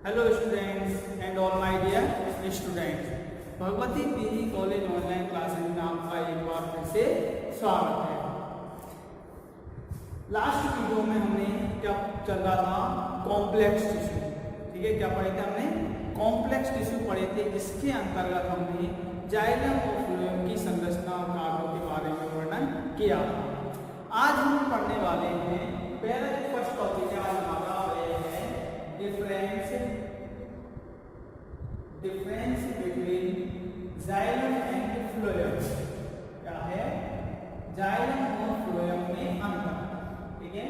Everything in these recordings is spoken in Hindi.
Hello students and all my dear students, Bhagwati PG college online classes में आपका एक बार फिर से स्वागत है। लास्ट वीडियो में हमने क्या चल रहा था, कॉम्प्लेक्स टिश्यू। ठीक है, क्या पढ़े थे हमने? कॉम्प्लेक्स टिश्यू पढ़े थे। इसके अंतर्गत हमने जाइलम और फ्लोएम की संरचना और कार्यों के बारे में वर्णन किया था। आज हम पढ़ने वाले हैं पहला जो फर्स्ट टॉपिक है आज हमारा difference between xylem and phloem. क्या है? जाइलम और फ्लोएम में अंतर। ठीक है,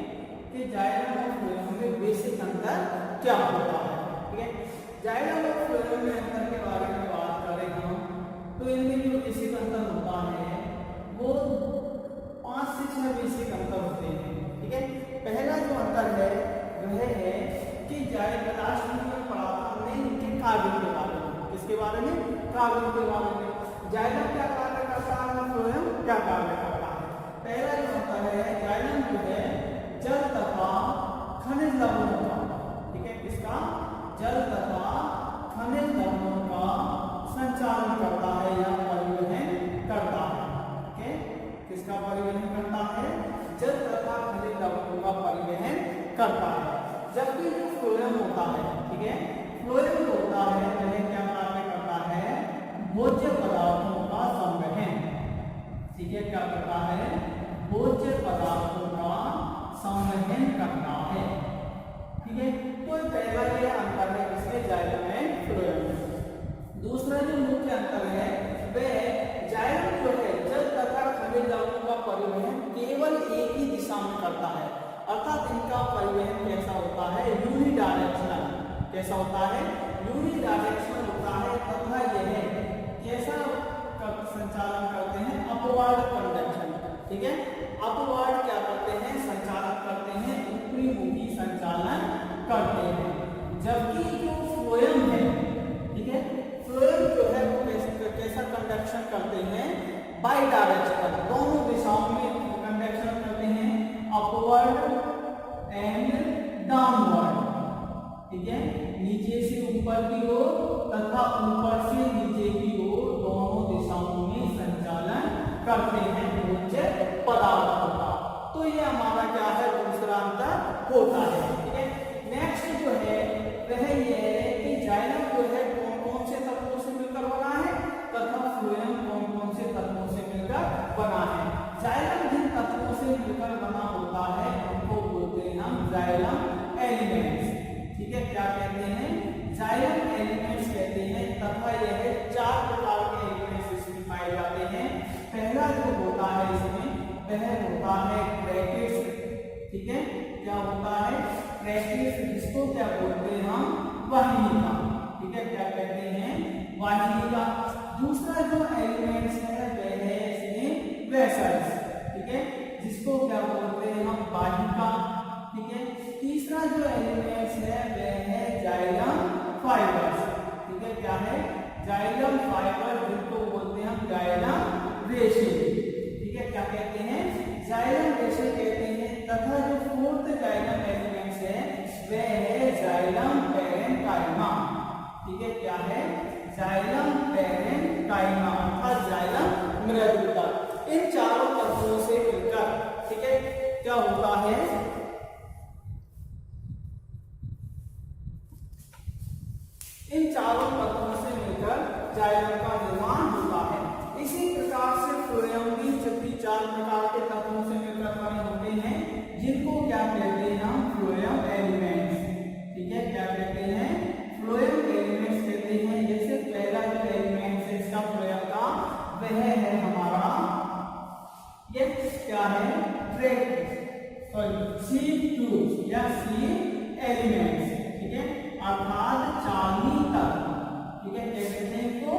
कि जाइलम और फ्लोएम में बेसिक अंतर क्या होता है। ठीक है, जाइलम और फ्लोएम में अंतर के बारे में बात करें हम, तो इनमें जो बेसिक अंतर होता है वो 5 से 6 बेसिक अंतर होते हैं। ठीक है, पहला जो अंतर है वह है कि जाइलम लास्ट में पढ़ा था हमने इनके कार्बन के बारे में। किसके बारे में? कार्बन के बारे में। जाइलम क्या कार्य करता है, फ्लोएम क्या कार्य करता है। पहला जो अंतर है, जाइलम जो है जल तथा खनिज लवणों का, ठीक है, इसका जल तथा खनिज लवणों का संचालन करता है या परिवहन करता है। ठीक है, किसका परिवहन करता है? जल तथा खनिज लवणों का परिवहन करता है। जबकि जो फ्लोएम होता है, ठीक है, फ्लोएम जो होता है वह क्या कार्य करता है? भोज्य पदार्थों का संवहन। ठीक है, क्या करता है? भोज्य पदार्थों का संवहन करता है। ठीक है, तो पहला ये अंतर है इसमें जाइलम एंड फ्लोएम। दूसरा जो मुख्य अंतर है वह जाइलम जो है जल तथा खनिज लवणों का परिवहन केवल एक ही दिशा में करता है, अर्थात इनका परिवहन कैसा होता है? यूनिडायरेक्शनल। कैसा होता है? यूनिडायरेक्शनल होता है तथा यह कैसा संचालन करते हैं? Upward conduction. ठीक है, अपवर्ड क्या करते हैं? संचालन करते हैं, ऊपरी मुखी संचालन करते हैं। जबकि जो फ्लोएम है, ठीक है, फ्लोएम जो है वो कैसा कंडक्शन करते हैं? बाई डायरेक्शनल, दोनों दिशाओं में कंडक्शन करते हैं, अपवर्ड एंड डाउनवर्ड। ठीक है, नीचे से ऊपर की ओर तथा ऊपर से नीचे की ओर दोनों दिशाओं में संचालन करते हैं भोज्य पदार्थों का। तो ये हमारा क्या है? दूसरा अंतर होता है। ठीक है, नेक्स्ट जो है वह ये है कि जाइलम जो है कौन कौन से तत्वों से मिलकर बना है तथा फ्लोएम कौन कौन से तत्वों से मिलकर बना है। जाइलम जिन तत्वों से मिलकर बना होता है उनको बोलते हैं हम जाइलम एलिमेंट्स। ठीक है, क्या कहते हैं? जाइलम एलिमेंट्स कहते हैं तथा यह 4 प्रकार के एलिमेंट्स इसमें पाए जाते हैं। पहला जो होता है इसमें वह होता है ब्रैकेट्स। ठीक है, क्या होता है? ब्रैकेट्स, जिसको क्या बोलते हैं हम? वाहिनिका। ठीक है, क्या कहते हैं? वाहिनिका। दूसरा जो एलिमेंट्स है वह है इसमें वेसल्स। ठीक है, जिसको क्या बोलते हैं हम? वाहिका। ठीक है, तीसरा जो एलिमेंट्स है वह है जाइलम फाइबर्स। ठीक है, क्या है? जाइलम फाइबर, जिनको बोलते हैं हम जाइलम रेशे। ठीक है, क्या कहते हैं? जाइलम रेशे कहते हैं। तथा जो फोर्थ जाइलम एलिमेंट्स है वह है जाइलम पैरेन्काइमा। ठीक है, क्या है? जाइलम पैरेन्काइमा अर्थात जाइलम मृदुता। इन चारों तत्वों से मिलकर, ठीक है, क्या होता है? इन चारों तत्वों से मिलकर जाइलम का निर्माण होता है। इसी प्रकार से फ्लोएम भी 4 प्रकार के तत्वों से मिलकर बने होते हैं, जिनको क्या कहते हैं हम? Phloem elements. ठीक है, क्या कहते हैं? फ्लोएम एलिमेंट्स कहते हैं। जैसे पहला जो एलिमेंट है इसका फ्लोएम का वह है हमारा, ये क्या है? सीड ट्यूब्स या सीड एलिमेंट्स। ठीक है, अर्थात चालनी तत्व। ठीक है, कहते हैं इनको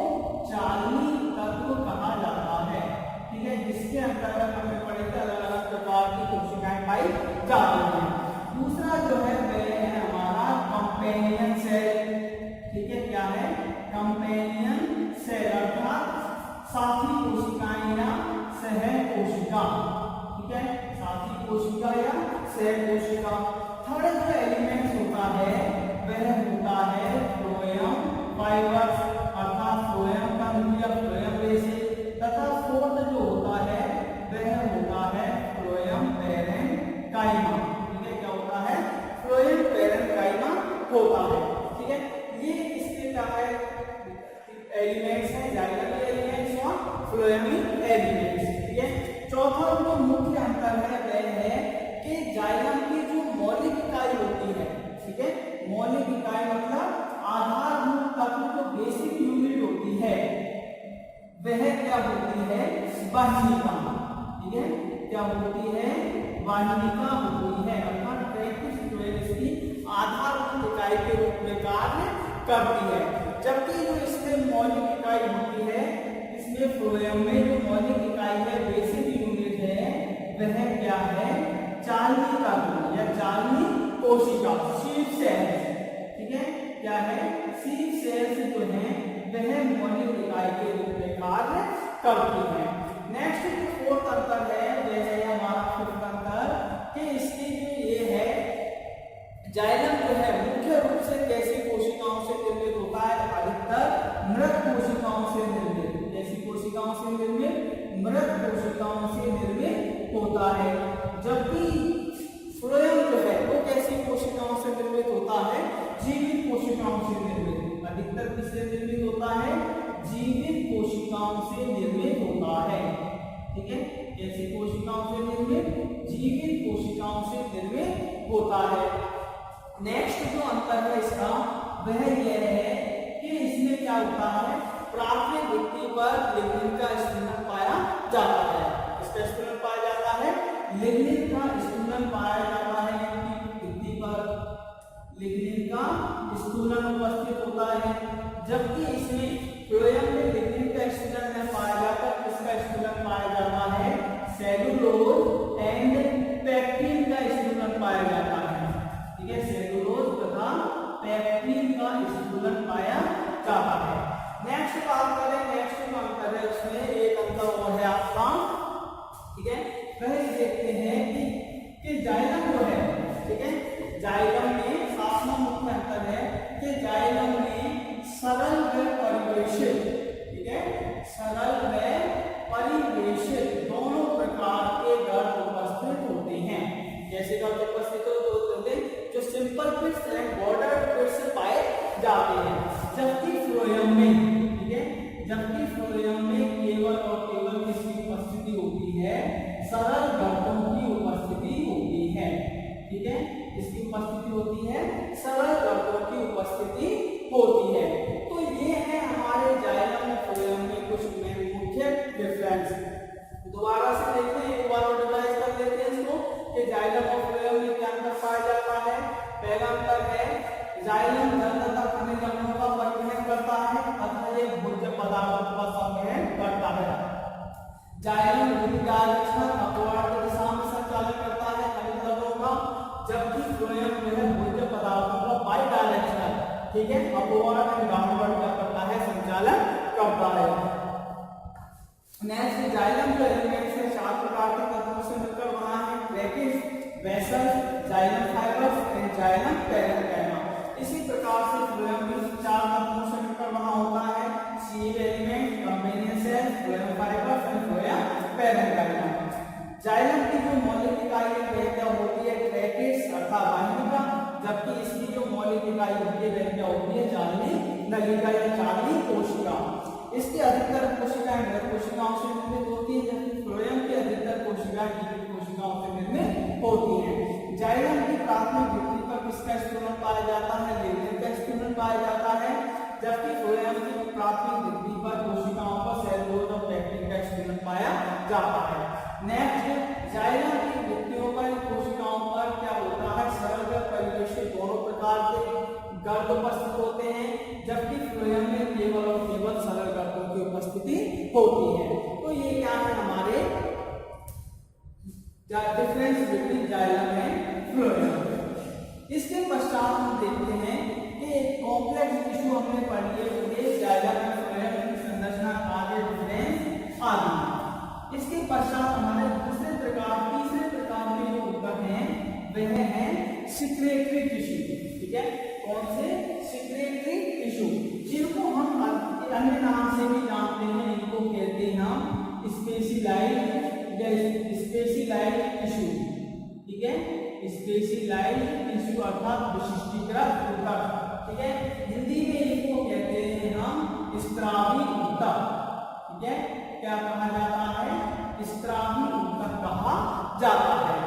चालनी तत्व कहा जाता है। ठीक है, जिसके अंतर्गत हमें पढ़े थे अलग अलग प्रकार की कोशिकाएं पाई जाती हैं। दूसरा जो है वह है हमारा कंपेनियन सेल। ठीक है, क्या है? कंपेनियन सेल अर्थात साथी कोशिकाएं या सह कोशिका। ठीक है, साथी कोशिका या सह कोशिका। थर्ड जो एलिमेंट होता है वह होता है फाइबर्स अर्थात फ्लोएम तंतु या फ्लोएम रेशे तथा फोर्थ जो होता है वह होता है फ्लोएम पैरेन्काइमा। ठीक है, क्या होता है? फ्लोएम पैरेन्काइमा होता है। ठीक है, ये इसके क्या है? एलिमेंट्स हैं, जाइलम एलिमेंट्स और फ्लोएमी एलिमेंट्स। ठीक है, चौथा जो मुख्य अंतर है वह है कि जाइलम की जो मौलिक इकाई होती है, ठीक है, मौलिक इकाई मतलब आधारभूत तत्व जो बेसिक यूनिट होती है वह क्या होती है? वाहिनिका। ठीक है, क्या होती है? वाहिनिका होती है, अर्थात ट्रैकिस फ्लोएम इसकी आधारभूत इकाई के रूप में कार्य करती है। जबकि जो इसमें मौलिक इकाई होती है, इसमें फ्लोएम में जो मौलिक इकाई है, बेसिक यूनिट है, वह क्या है? चालनी तत्व या चालनी कोशिका, शीट सेल्स। ठीक है, क्या है? शीट सेल्स जो है वह मौलिक इकाई के रूप में कार्य करती है। नेक्स्ट जो फोर्थ अंतर है वह है हमारा फिफ्थ अंतर कि इसकी जो ये है जाइलम जो है मुख्य रूप से कैसी कोशिकाओं से निर्मित होता है? अधिकतर मृत कोशिकाओं से निर्मित। कैसी कोशिकाओं से निर्मित? मृत कोशिकाओं से निर्मित होता है। जबकि फ्लोएम जो है वो कैसी कोशिकाओं से निर्मित होता है? जीवित कोशिकाओं से निर्मित। अधिकतर किससे निर्मित होता है? जीवित कोशिकाओं से निर्मित होता है। ठीक है, कैसी कोशिकाओं से निर्मित? जीवित कोशिकाओं से निर्मित होता है। नेक्स्ट जो अंतर है इसका वह यह है कि इसमें क्या होता है? प्राथमिक भित्ति पर लिग्निन का स्टूलन पाया जाता है। इसका स्टूलन पाया जाता है, लिग्निन का स्टूलन पाया जाता है, भित्ति पर लिग्निन का स्टूलन उपस्थित होता है। जबकि इसमें फ्लोएम में लिग्निन का स्टूलन नहीं पाया जाता, इसका स्टूलन पाया जाता है सेलुलोज एंड पेक्टिन का स्टूलन पाया जाता है। ठीक है, सेलुलोज तथा पेक्टिन का स्टूलन पाया जाता है। नेक्स्ट बात करें, नेक्स्ट जो अंतर है उसमें एक अंतर और है आपका। ठीक है, पहले देखते हैं कि जाइलम जो है, ठीक है, जाइलम में सातवां मुख्य अंतर है कि जाइलम में सरल व परिवेशित, ठीक है, सरल व परिवेशित दोनों प्रकार के गर्भ उपस्थित होते हैं। जैसे गर्भ उपस्थित होते हैं जो सिंपल पिट्स एंड बॉर्डर पिट्स पाए जाते हैं। जबकि फ्लोएम में, ठीक है, जबकि फ्लोएम में केवल और केवल किसकी उपस्थिति होती है? सरल गर्भों की उपस्थिति होती है। ठीक है, इसकी उपस्थिति होती है, सरल गर्भों की उपस्थिति होती है। तो ये है हमारे जाइलम और फ्लोएम में कुछ मुख्य डिफरेंस। दोबारा से देखते हैं, एक बार और रिवाइज कर लेते हैं इसको कि जाइलम और फ्लोएम में क्या अंतर पाया जाता है। पहला अंतर है जाइलम जल तथा खनिज लवणों का परिवहन करता है तथा ये भोज्य पदार्थों का संवहन करता है। जाइलम यूनिडायरेक्शनल अपवर्ड दिशा में संचालन करता है खनिज लवणों का, जबकि फ्लोएम जो है भोज्य पदार्थों का बाई डायरेक्शनल, ठीक है, अपवर्ड एंड डाउनवर्ड क्या करता है? संचालन करता है। नेक्स्ट, जाइलम जो एलिमेंट्स है 4 प्रकार के तत्वों से मिलकर बना है। Tracheids, vessels, xylem fibres and xylem parenchyma. इसी प्रकार से फ्लोएम भी 4 तत्वों से मिलकर बना होता है। Sieve element, companion cell, phloem fibres and phloem parenchyma. Xylem की जो मौलिक इकाई है वह क्या होती है? ट्रैकिस अर्थात वाहिनिका, जबकि इसकी जो मौलिक इकाई होती है वह क्या होती है? चालनी नलिका या चालनी कोशिका। इसकी अधिकतर कोशिकाएं मृत कोशिकाओं से निर्मित होती है, जबकि फ्लोएम की अधिकतर कोशिकाएं जीवित कोशिकाओं से निर्मित होती हैं। जाइलम की प्राथमिक भित्ति पर किसका स्टूलन पाया जाता है? लिग्निन का स्टूलन पाया जाता है, जबकि फ्लोएम की प्राथमिक भित्ति पर कोशिकाओं पर सेलुलोज और पेक्टिन का स्टूलन पाया जाता है। नेक्स्ट, जाइलम की भित्तियों पर कोशिकाओं पर क्या होता है? सरल व परिवेशित दोनों प्रकार के गर्भ उपस्थित होते हैं, जबकि फ्लोएम में केवल और केवल सरल गर्भों की उपस्थिति होती है। तो ये क्या है हमारे difference between xylem and phloem. इसके पश्चात हम देखते हैं कि एक कॉम्प्लेक्स टिश्यू हमने पढ़ी है, जाइलम एंड फ्लोएम की संरचना, कार्य, डिफरेंस आदि। इसके पश्चात हमारे तीसरे प्रकार के जो ऊतक हैं वह है सिक्रेटरी टिश्यू। ठीक है, कौन से? Secretory tissue. जिनको हम अन्य नाम से भी जानते हैं, इनको कहते हैं हम स्पेशलाइज्ड या स्पेशलाइज्ड टिश्यू। ठीक है, स्पेशलाइज्ड टिश्यू अर्थात विशिष्टीकृत ऊतक। ठीक है, हिंदी में इनको कहते हैं हम स्त्रावी ऊतक। ठीक है, क्या कहा जाता है? स्त्रावी ऊतक कहा जाता है।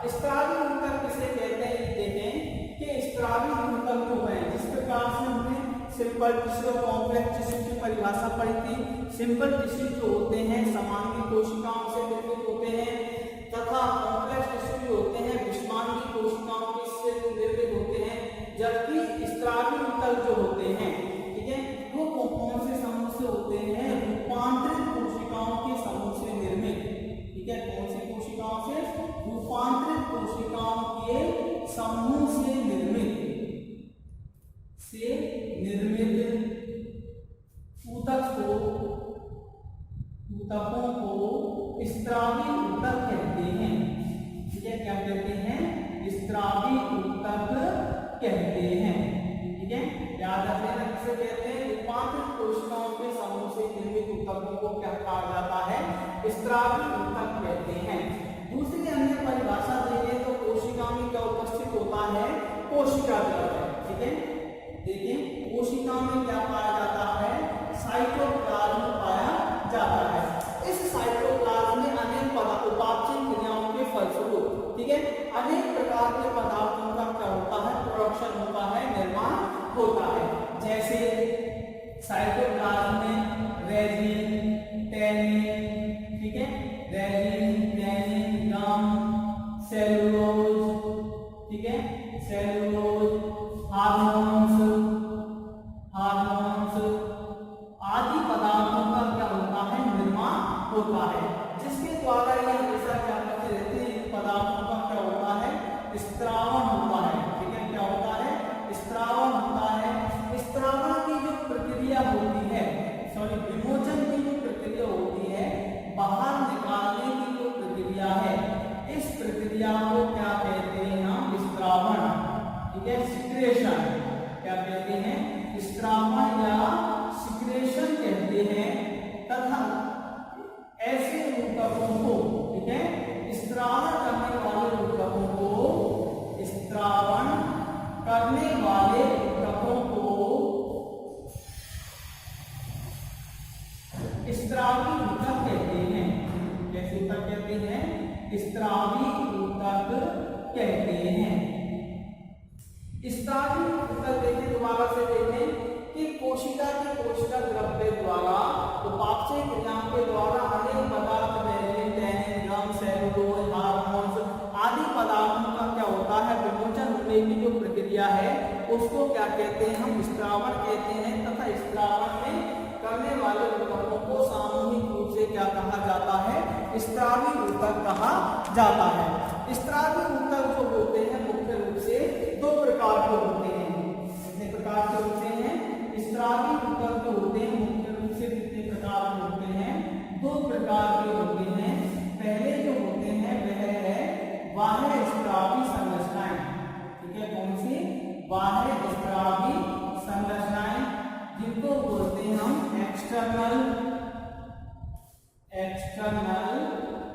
स्त्रावी ऊतक किसे कहते हैं? देखें कि स्त्रावी ऊतक जो है, जिस प्रकार से हमने सिंपल टिश्यू और कॉम्प्लेक्स टिश्यू की परिभाषा पढ़ी थी। सिंपल टिश्यू जो होते हैं समांगी कोशिकाओं से निर्मित होते हैं तथा कॉम्प्लेक्स टिश्यू जो होते हैं विषमांगी कोशिकाओं से निर्मित होते हैं, जबकि स्त्रावी ऊतक जो होते हैं, ठीक है, वो कौन से समूह से होते हैं? रूपांतरित कोशिकाओं के समूह से निर्मित। ठीक है, कौन सी कोशिकाओं से? रूपांतरित कोशिकाओं के समूह से निर्मित ऊतकों को स्त्रावी ऊतक कहते हैं। ठीक है, क्या कहते हैं? स्त्रावी ऊतक कहते हैं। ठीक है, याद रखना किसे कहते हैं? रूपांतरित कोशिकाओं के समूह से निर्मित ऊतकों को क्या कहा जाता है? स्त्रावी ऊतक कहते हैं। दूसरी अन्य परिभाषा देखें तो कोशिका में क्या उपस्थित होता है? कोशिका द्रव्य। ठीक है, देखिए कोशिका में क्या पाया जाता है? साइटोप्लाज्म पाया जाता है। इस साइटोप्लाज्म में अनेक उपापचय क्रियाओं के फलस्वरूप, ठीक है, अनेक प्रकार के पदार्थों का क्या होता है? प्रोडक्शन होता है, निर्माण होता है। जैसे साइटोप्लाज्म में रेजिन, टैनिन, ठीक है, रेजिन, टैनिन, गम, सेलुलोज, ठीक है, सेलुलोज, हार्मोन्स आदि पदार्थों का क्या होता है? निर्माण होता है, जिसके द्वारा ये हमेशा क्या करते रहते हैं? इन पदार्थों का क्या होता है? स्त्रावन होता है। ठीक है, क्या होता है? स्त्रावन होता है। स्त्रावन की जो प्रक्रिया होती है, सॉरी विमोचन की जो प्रक्रिया होती है, बाहर निकालने की जो प्रक्रिया है, इस प्रक्रिया को क्या कहते हैं? हम स्त्रावन। ठीक है, सिक्रेशन क्या कहते हैं? स्त्रावन या सिक्रेशन कहते हैं। तथा ऐसे ऊतकों को, ठीक है, स्त्रावन करने वाले ऊतकों को, स्त्रावन करने वाले ऊतकों को स्त्रावी ऊतक कहते हैं। कैसे ऊतक कहते हैं? स्त्रावी ऊतक कहते हैं। स्त्रावी ऊतक देखें, दोबारा से देखें कि कोशिका के कोशिका द्रव्य द्वारा उपापचय क्रियाओं के द्वारा अनेक पदार्थ रेजिन, टैनिन, गम, सेलुलोज, हार्मोन्स आदि पदार्थों का क्या होता है? विमोचन होने की जो प्रक्रिया है उसको क्या कहते हैं? हम स्त्रावन कहते हैं। तथा स्त्रावन में करने वाले ऊतकों को सामूहिक रूप से क्या कहा जाता है? स्त्रावी ऊतक कहा जाता है। स्त्रावी ऊतक जो होते हैं मुख्य रूप से दो प्रकार के होते हैं। कितने प्रकार के होते हैं? स्त्रावी ऊतक जो होते हैं मुख्य रूप से कितने प्रकार के होते हैं? दो प्रकार के होते हैं। पहले जो होते हैं वह है बाह्य स्त्रावी संरचनाएं। ठीक है, कौन सी? बाह्य स्त्रावी संरचनाएं, जिनको बोलते हैं हम एक्सटर्नल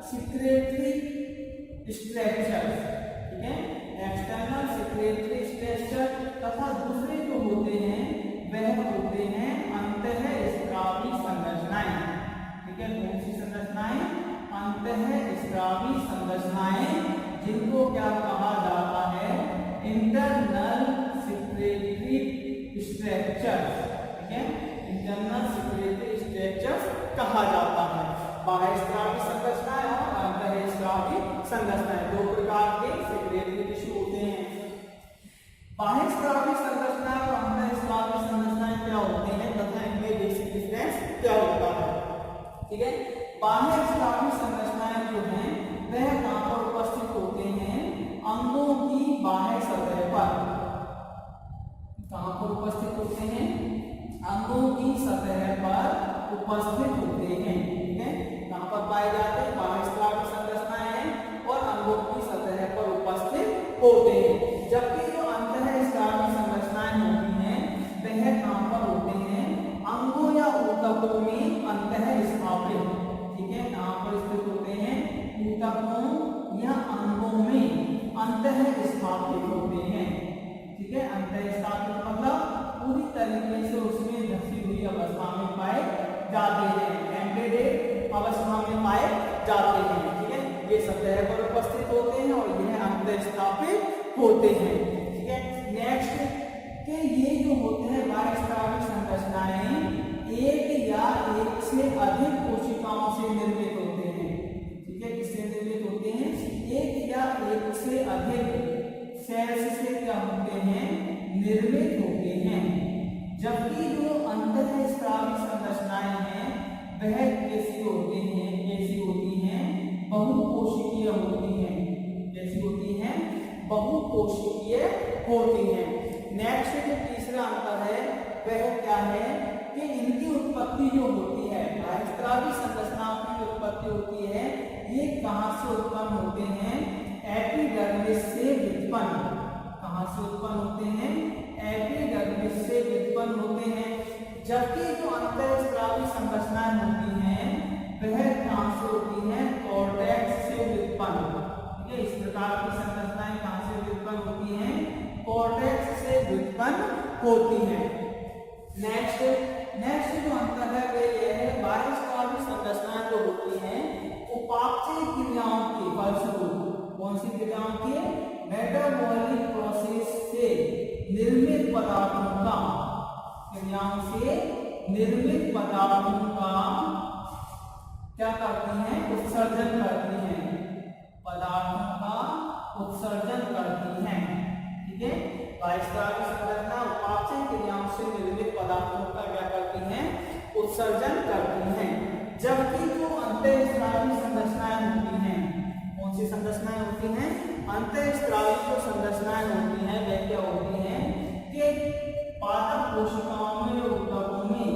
सिक्रेटरी स्ट्रक्चर। ठीक है, एक्सटर्नल सिक्रेटरी स्ट्रक्चर। तथा दूसरे जो होते हैं वह होते हैं अंतःस्त्रावी संरचनाएं। ठीक है, कौन सी संरचनाएं? अंतःस्त्रावी संरचनाएं, जिनको क्या कहा जाता है? Internal secretory structure. ठीक है, इंटरनल सिक्रेटरी स्ट्रक्चर कहा जाता है। बाह्य स्त्रावी संरचनाएं और अंतःस्त्रावी संरचनाएं, दो प्रकार के सिक्रेटरी टिश्यू होते हैं। बाह्य स्त्रावी संरचनाएं और अंतःस्त्रावी संरचनाएं क्या होते हैं तथा इनमें बेसिक डिफरेंस क्या होता है? ठीक है, बाह्य स्त्रावी संरचनाएं जो हैं वह कहां पर उपस्थित होते हैं? अंगों की बाह्य सतह पर। कहां पर उपस्थित होते हैं? अंगों की सतह पर उपस्थित होते हैं। ठीक है, कहां पर पाए जाते हैं? बाह्य स्त्रावी संरचनाएं हैं और अंगों की सतह पर उपस्थित होते हैं। जबकि जो अंतःस्त्रावी संरचनाएं होती हैं वह कहां पर होते हैं? स्थापित होते हैं। ठीक है, अंतर स्थापित मतलब पूरी तरीके से उसमें धसी हुई अवस्था में पाए जाते हैं, एम्बेडेड अवस्था में पाए जाते हैं। ठीक है, ये सतह पर उपस्थित होते हैं और यह अंतर स्थापित होते हैं। ठीक है, नेक्स्ट के ये जो होते हैं बाह्यस्रावी संरचनाएं एक या एक से अधिक कोशिकाओं से निर्मित होते हैं। ठीक है, किससे निर्मित होते हैं? एक या एक से अधिक सेल्स से क्या होते हैं? निर्मित होते हैं। जबकि जो अंतःस्रावी संरचनाएं हैं वह कैसी होती हैं? कैसी होती हैं? बहुकोशिकीय होती हैं। कैसी होती हैं? बहुकोशिकीय होती हैं। नेक्स्ट जो तीसरा अंतर है वह क्या है कि इनकी उत्पत्ति जो होती है, बाह्यस्रावी संरचनाओं की जो उत्पत्ति होती है, ये कहाँ से उत्पन्न होते हैं? एपिडर्मिस से व्युत्पन्न। कहाँ से उत्पन्न होते हैं? एपिडर्मिस से व्युत्पन्न होते हैं। जबकि जो अंतःस्रावी संरचनाएं होती हैं वह कहाँ से होती हैं? कॉर्टेक्स से व्युत्पन्न। ठीक है, इस प्रकार की संरचनाएं कहाँ से व्युत्पन्न होती हैं? कॉर्टेक्स से व्युत्पन्न होती हैं। नेक्स्ट जो अंतर है वह यह है बाह्यस्रावी संरचनाएं जो होती हैं उपापचय क्रियाओं के फलस्वरूप, कौन सी क्रियाओं के? मेटाबॉलिक प्रोसेस से निर्मित पदार्थों का, क्रियाओं से निर्मित पदार्थों का क्या करती हैं? उत्सर्जन करती हैं। पदार्थों का उत्सर्जन करती हैं। ठीक है, बाह्यस्रावी संरचना उपापचय क्रियाओं से निर्मित पदार्थों का क्या करती हैं? उत्सर्जन करती हैं। जबकि जो अंतःस्रावी संरचनाएं होती हैं, कौन सी संरचनाएं होती हैं? अंतःस्रावी जो संरचनाएं होती हैं वे क्या होती हैं कि पादप कोशिकाओं में और ऊतकों में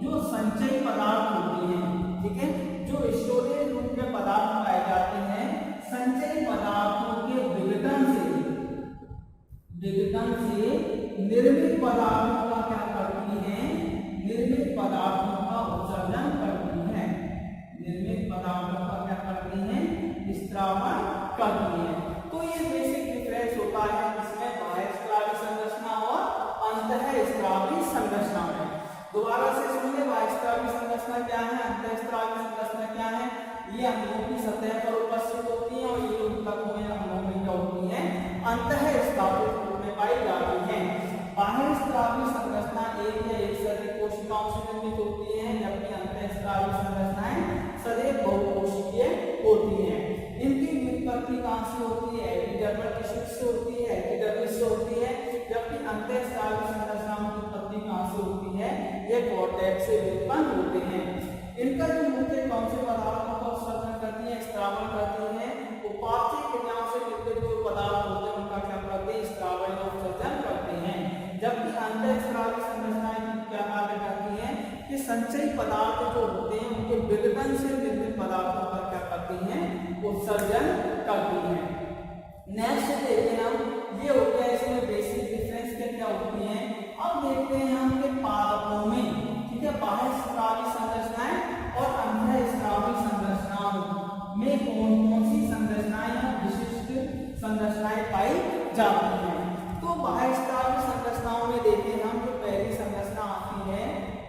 जो संचय पदार्थ होती हैं, ठीक है, जो स्टोरेज रूप में पदार्थ पाए जाते हैं, संचय पदार्थों के विघटन से निर्मित पदार्थों का क्या करती है? निर्मित पदार्थों का उत्सर्जन करती है। निर्मित पदार्थों का क्या करती है? स्त्रावण करती है। तो ये बेसिक डिफरेंस होता है इसमें बाह्यस्रावी संरचना और अंतःस्रावी संरचना में। दोबारा से सुनिए, बाह्यस्रावी संरचना क्या है, अंतःस्रावी संरचना क्या है? ये अम्लों की सतह पर उपस्थित होती है और ये ऊतकों में अम्लों में क्या होती है? अंतःस्रावी रूप में पाई जाती है। बाह्यस्रावी संरचना एक या एक से अधिक कोशिकाओं से निर्मित होती है, जबकि अंतःस्रावी संरचनाएं सदैव बहुकोशिकीय होती हैं। इनकी व्युत्पत्ति कहाँ से होती है? एपिडर्मल टिश्यू से होती है, एपिडर्मिस से होती है। जबकि अंतःस्रावी संरचनाओं की उत्पत्ति कहाँ से होती है? ये कॉर्टेक्स से व्युत्पन्न होते हैं। इनका जो मुख्य कौन से पदार्थों का उत्सर्जन करती है? स्त्रावण करती है। उपापचय क्रियाओं से निर्मित जो पदार्थ होते हैं उनका क्या करते हैं? स्त्रावण और उत्सर्जन करते हैं। जबकि अंतःस्रावी संरचनाएं क्या कार्य करती हैं कि संचयी पदार्थ जो होते हैं उनके विघटन से निर्मित पदार्थों का क्या करती हैं? उत्सर्जन करती हैं। नेक्स्ट देखते हैं हम, ये हो गया इसमें बेसिक डिफरेंस क्या होती है। अब देखते हैं हम के पादपों में, ठीक है, बाह्यस्रावी संरचनाएं और अंतःस्रावी संरचनाओं में कौन कौन सी संरचनाएं या विशिष्ट संरचनाएं पाई जाती हैं। तो बाह्यस्रावी संरचनाओं में देखें हम, जो पहली संरचना आती है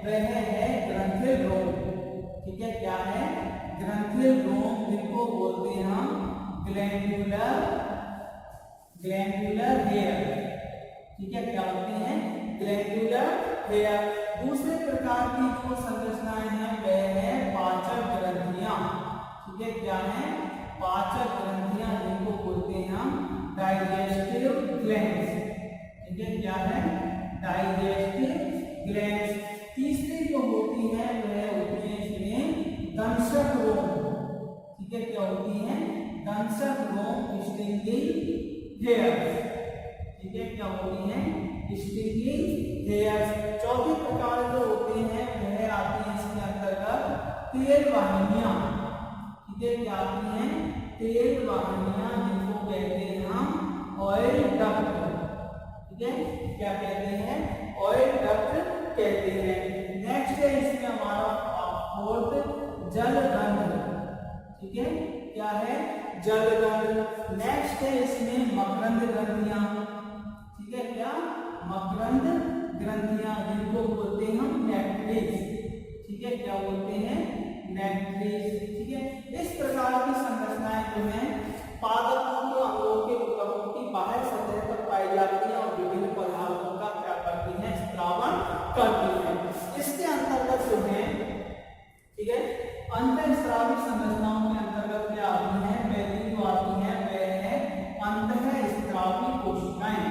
वह है ग्रंथिल रोम। ठीक है, क्या है? ग्रंथिल रोम, जिनको बोलते हैं हम ग्लैंडुलर हेयर। ठीक है, क्या होती हैं? Glandular hair. दूसरे प्रकार की जो संरचनाएं हैं वह है पाचक ग्रंथियां। ठीक है, क्या है? पाचक ग्रंथियां, जिनको बोलते हैं हम डाइजेस्टिव ग्लैंड्स। ठीक है, क्या है? Digestive glands. तीसरी जो होती है वह होती है इसमें दंशक रोम। ठीक है, क्या होती है? दंशक रोम, स्टिंगिंग हेयर्स। ठीक है, क्या होती है? Stinging hairs. चौथी प्रकार जो होते हैं वह आती है इसके अंतर्गत तेल वाहिनियां। ठीक है, क्या आती हैं? तेल वाहिनियां, जिनको कहते हैं हम ऑयल डक्ट। ठीक है, क्या कहते हैं? ऑयल डक्ट कहते हैं। नेक्स्ट है इसमें हमारा फोर्थ जल रंध्र। ठीक है, क्या है, जलगंध। नेक्स्ट है इसमें मकरंद ग्रंथियां, ठीक है, क्या, मकरंद ग्रंथियां, जिनको बोलते हैं हम नेक्ट्रीज, ठीक है, क्या बोलते हैं, नेक्ट्रीज, ठीक है। इस प्रकार की संरचनाएं जो है पादपों के अंगों के ऊतकों की बाहर सतह पर पाई जाती है और विभिन्न पदार्थों का क्या करती है, स्त्रावन करती है। इसके अंतर्गत जो है, ठीक है, अंतःस्रावी संरचनाओं के अंतर्गत क्या आती है, पहली जो आती है वह है अंतःस्रावी कोशिकाएं,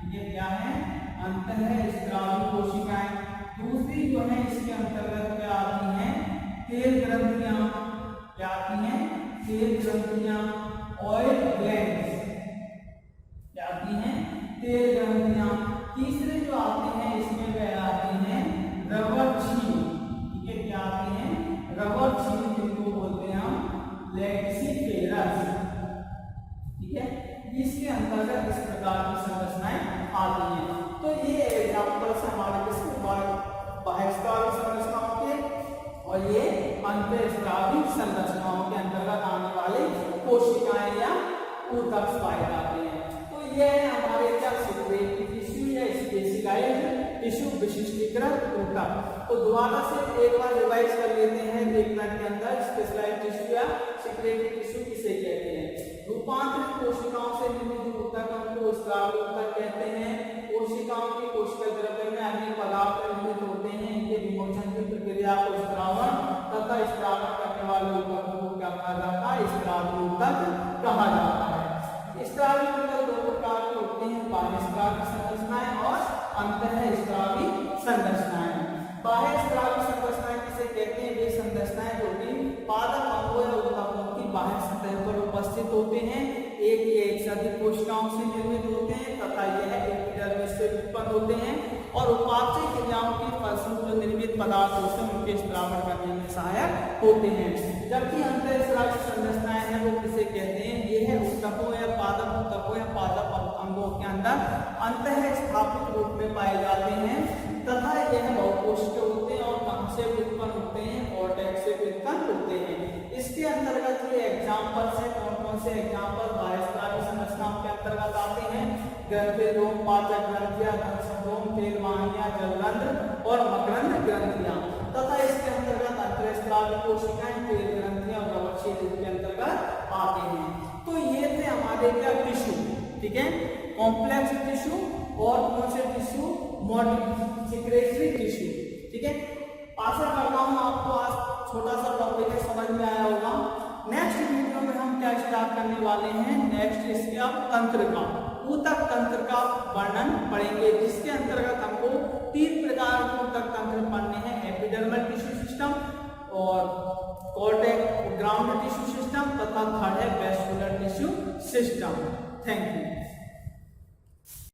ठीक है, क्या है, अंतःस्रावी कोशिकाएं। दूसरी जो है इसके अंतर्गत क्या आती है, तेल ग्रंथियां, क्या आती हैं, तेल ग्रंथियां, ऑयल ग्लैंड्स, क्या आती हैं, तेल ग्रंथियां। तीसरे जो आते हैं इसमें वह आते हैं रबर छील, ठीक है, क्या आते हैं, रबर छील, जिनको बोलते हैं हम लेक्सिफेरस, ठीक है। इसके अंतर्गत इस प्रकार की संरचनाएं आती हैं। तो ये एग्जाम्पल्स हमारे किसके बाह्यस्रावी संरचनाओं के और ये अंतःस्रावी संरचनाओं के अंतर्गत आने वाले कोशिकाएं या ऊतक पाए जाते हैं। तो ये है हमारे क्या, सिक्रेटरी टिश्यू या स्पेसिलाइज्ड टिश्यू, विशिष्टीकृत ऊतक। तो दोबारा से एक बार रिवाइज कर लेते हैं, एक मिनट के अंदर स्पेशलाइज्ड टिश्यू या सिक्रेटरी टिश्यू किसे कहते हैं। रूपांतरित कोशिकाओं से निर्मित ऊतक को स्रावी ऊतक कहते हैं। कोशिकाओं की कोशिका द्रव्य में अन्य पदार्थ निर्मित होते हैं, इनके विमोचन की प्रक्रिया को स्त्रावन तथा स्त्रावन करने वाले ऊतकों को क्या कहा जाता है, स्रावी ऊतक कहा जाता है। स्रावी ऊतक दो प्रकार के होते हैं, बाह्यस्रावी संरचनाएं और अंतःस्रावी संरचनाएं। बाह्यस्रावी संरचनाएं किसे कहते हैं, वे संरचनाएं जो कि पादप अंगों या ऊतकों की बाह्य सतह पर उपस्थित होते हैं, एक या एक से अधिक कोशिकाओं से निर्मित होते हैं तथा यह एपिडर्मिस से उत्पन्न होते हैं और उपापचय क्रियाओं के फलस्वरूप जो निर्मित पदार्थ होते हैं उनके स्त्रावन करने में सहायक होते हैं। जबकि अंतःस्रावी संरचनाएं हैं वो किसे कहते हैं, ये है ऊतकों या पादप अंगों के अंदर अंतः स्थापित रूप में पाए जाते हैं तथा यह बहुकोशिकीय होते हैं और कहाँ से उत्पन्न होते हैं, कॉर्टेक्स से उत्पन्न होते हैं। इसके अंतर्गत ये एग्जाम्पल्स हैं, कौन कौन से एग्जाम्पल बाह्यस्रावी संरचनाओं के अंतर्गत आते हैं, ग्रंथिरोम, पाचक ग्रंथियां, दंशरोम, तेलवाहिनियां, जलरंध्र और मकरंद ग्रंथियां तथा इसके अंतर्गत अंतःस्रावी कोशिकाएं, तेल ग्रंथियां और रबर छील के अंतर्गत आते हैं। तो ये थे हमारे क्या, टिश्यू, ठीक है, कॉम्प्लेक्स टिश्यू और कौन से टिश्यू, सिक्रेटरी टिश्यू, ठीक है। आशा करता हूं आपको आज छोटा सा टॉपिक समझ में आया होगा। नेक्स्ट वीडियो में हम क्या स्टार्ट करने वाले हैं, नेक्स्ट इसके अब तंत्र का, ऊतक तंत्र का वर्णन पढ़ेंगे, जिसके अंतर्गत हमको 3 प्रकार के ऊतक तंत्र पढ़ने हैं, एपिडर्मल टिश्यू सिस्टम और कॉर्टेक्स ग्राउंड टिश्यू सिस्टम तथा थर्ड है vascular tissue system. Thank you.